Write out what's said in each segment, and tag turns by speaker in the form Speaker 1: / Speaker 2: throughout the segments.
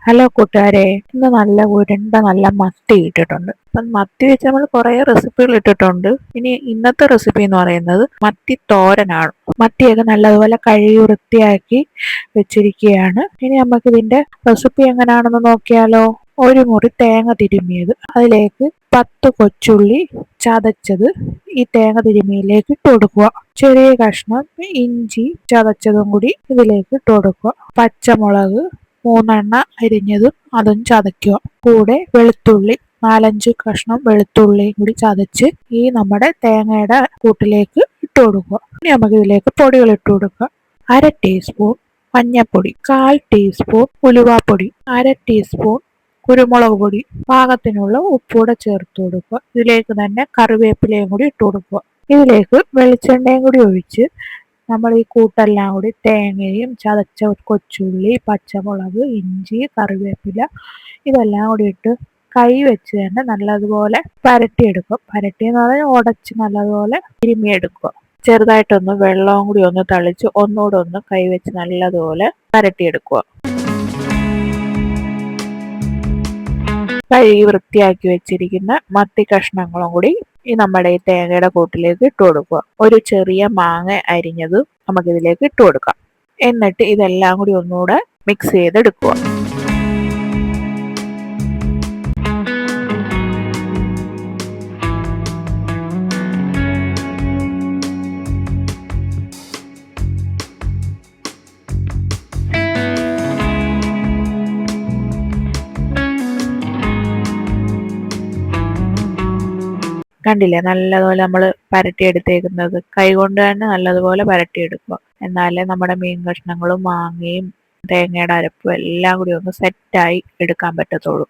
Speaker 1: Hello കൂട്ടുകാരെ, ഇന്ന് നല്ല ഉരുണ്ട നല്ല മത്തി ഇട്ടിട്ടുണ്ട്. അപ്പം മത്തി വെച്ച് നമ്മൾ കുറേ റെസിപ്പികൾ ഇട്ടിട്ടുണ്ട്. ഇനി ഇന്നത്തെ റെസിപ്പി എന്ന് പറയുന്നത് മത്തി തോരനാണ്. മത്തിയൊക്കെ നല്ലതുപോലെ കഴുകി വൃത്തിയാക്കി വെച്ചിരിക്കുകയാണ്. ഇനി നമുക്ക് ഇതിന്റെ റെസിപ്പി എങ്ങനെയാണെന്ന് നോക്കിയാലോ. ഒരു മുറി തേങ്ങ തിരുമ്മിയത്, അതിലേക്ക് 10 കൊച്ചുള്ളി ചതച്ചത് ഈ തേങ്ങ തിരുമ്മിയിലേക്ക് ഇട്ട് കൊടുക്കുക. ചെറിയ കഷ്ണം ഇഞ്ചി ചതച്ചതും കൂടി ഇതിലേക്ക് ഇട്ട് കൊടുക്കുക. പച്ചമുളക് 3 അരിഞ്ഞതും അതും ചതയ്ക്കുക. കൂടെ വെളുത്തുള്ളി 4-5 കഷ്ണം വെളുത്തുള്ളിയും കൂടി ചതച്ച് ഈ നമ്മുടെ തേങ്ങയുടെ കൂട്ടിലേക്ക് ഇട്ട് കൊടുക്കുക. ഇനി നമുക്ക് ഇതിലേക്ക് പൊടികൾ ഇട്ട് കൊടുക്കുക. 1/2 ടീസ്പൂൺ മഞ്ഞൾപ്പൊടി, 1/4 ടീസ്പൂൺ ഉലുവാപ്പൊടി, 1/2 ടീസ്പൂൺ കുരുമുളക് പൊടി, പാകത്തിനുള്ള ഉപ്പൂടെ ചേർത്ത് കൊടുക്കുക. ഇതിലേക്ക് തന്നെ കറിവേപ്പിലയും കൂടി ഇട്ട് കൊടുക്കുക. ഇതിലേക്ക് വെളിച്ചെണ്ണയും കൂടി ഒഴിച്ച് നമ്മൾ ഈ കൂട്ടെല്ലാം കൂടി തേങ്ങയും ചതച്ച കൊച്ചുള്ളി, പച്ചമുളക്, ഇഞ്ചി, കറിവേപ്പില ഇതെല്ലാം കൂടി ഇട്ട് കൈ വെച്ച് തന്നെ നല്ലതുപോലെ പരട്ടിയെടുക്കും. പരട്ടി എന്ന് പറഞ്ഞാൽ ഉടച്ച് നല്ലതുപോലെ തിരുമ്മിയെടുക്കുക. ചെറുതായിട്ടൊന്ന് വെള്ളവും കൂടി ഒന്ന് തളിച്ച് ഒന്നുകൂടെ ഒന്ന് കൈ വെച്ച് നല്ലതുപോലെ പരട്ടിയെടുക്കുക. കഴുകി വൃത്തിയാക്കി വെച്ചിരിക്കുന്ന മത്തി കഷ്ണങ്ങളും കൂടി ഈ നമ്മുടെ ഈ തേങ്ങയുടെ കൂട്ടിലേക്ക് ഇട്ട് കൊടുക്കുക. ഒരു ചെറിയ മാങ്ങ അരിഞ്ഞത് നമുക്കിതിലേക്ക് ഇട്ട് കൊടുക്കാം. എന്നിട്ട് ഇതെല്ലാം കൂടി ഒന്നുകൂടെ മിക്സ് ചെയ്തെടുക്കുക. കണ്ടില്ലേ, നല്ലതുപോലെ നമ്മൾ പരട്ടിയെടുത്തേക്കുന്നത്. കൈകൊണ്ട് തന്നെ നല്ലതുപോലെ പരട്ടിയെടുക്കുക. എന്നാലേ നമ്മുടെ മീൻ കഷ്ണങ്ങളും മാങ്ങയും തേങ്ങയുടെ അരപ്പും എല്ലാം കൂടി ഒന്ന് സെറ്റായി എടുക്കാൻ പറ്റത്തുള്ളൂ.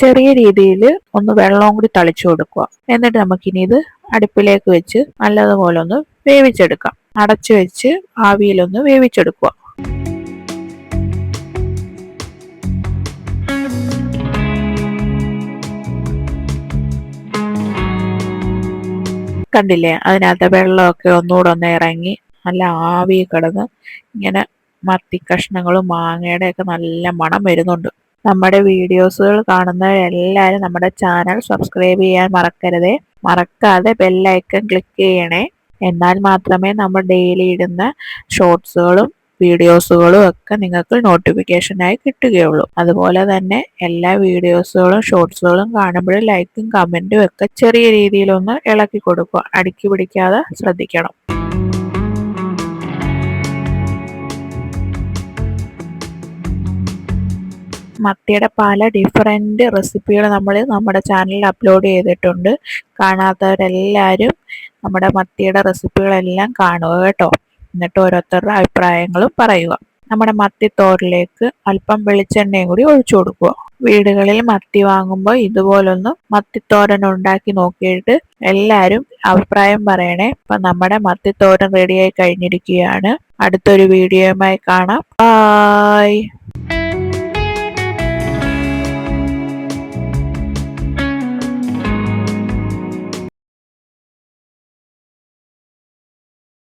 Speaker 1: ചെറിയ രീതിയിൽ ഒന്ന് വെള്ളവും കൂടി തളിച്ചു കൊടുക്കുക. എന്നിട്ട് നമുക്കിനി ഇത് അടുപ്പിലേക്ക് വെച്ച് നല്ലതുപോലെ ഒന്ന് വേവിച്ചെടുക്കാം. അടച്ചു വെച്ച് ആവിയിലൊന്ന് വേവിച്ചെടുക്കുക. കണ്ടില്ലേ, അതിനകത്ത് വെള്ളമൊക്കെ ഒന്നുകൂടെ ഒന്ന് ഇറങ്ങി നല്ല ആവി കിടന്ന് ഇങ്ങനെ മത്തി കഷ്ണങ്ങളും മാങ്ങയുടെ ഒക്കെ നല്ല മണം വരുന്നുണ്ട്. നമ്മുടെ വീഡിയോസുകൾ കാണുന്നവരെല്ലാവരും നമ്മുടെ ചാനൽ സബ്സ്ക്രൈബ് ചെയ്യാൻ മറക്കരുതേ. മറക്കാതെ ബെല്ലൈക്കൺ ക്ലിക്ക് ചെയ്യണേ. എന്നാൽ മാത്രമേ നമ്മൾ ഡെയിലി ഇടുന്ന ഷോർട്സുകളും വീഡിയോസുകളും ഒക്കെ നിങ്ങൾക്ക് നോട്ടിഫിക്കേഷനായി കിട്ടുകയുള്ളൂ. അതുപോലെ തന്നെ എല്ലാ വീഡിയോസുകളും ഷോർട്സുകളും കാണുമ്പോഴും ലൈക്കും കമൻറ്റും ഒക്കെ ചെറിയ രീതിയിലൊന്ന് ഇളക്കി കൊടുക്കുക. അടുക്കി പിടിക്കാതെ ശ്രദ്ധിക്കണം. മത്തിയുടെ പല ഡിഫറെൻറ്റ് റെസിപ്പികൾ നമ്മൾ നമ്മുടെ ചാനലിൽ അപ്ലോഡ് ചെയ്തിട്ടുണ്ട്. കാണാത്തവരെല്ലാവരും നമ്മുടെ മത്തിയുടെ റെസിപ്പികളെല്ലാം കാണുക കേട്ടോ. എന്നിട്ട് ഓരോരുത്തരുടെ അഭിപ്രായങ്ങളും പറയുക. നമ്മുടെ മത്തിത്തോരനിലേക്ക് അല്പം വെളിച്ചെണ്ണയും കൂടി ഒഴിച്ചു കൊടുക്കുക. വീടുകളിൽ മത്തി വാങ്ങുമ്പോൾ ഇതുപോലൊന്ന് മത്തിത്തോരൻ ഉണ്ടാക്കി നോക്കിയിട്ട് എല്ലാവരും അഭിപ്രായം പറയണേ. അപ്പം നമ്മുടെ മത്തിത്തോരൻ റെഡിയായി കഴിഞ്ഞിരിക്കുകയാണ്. അടുത്തൊരു വീഡിയോയുമായി കാണാം. ബൈ.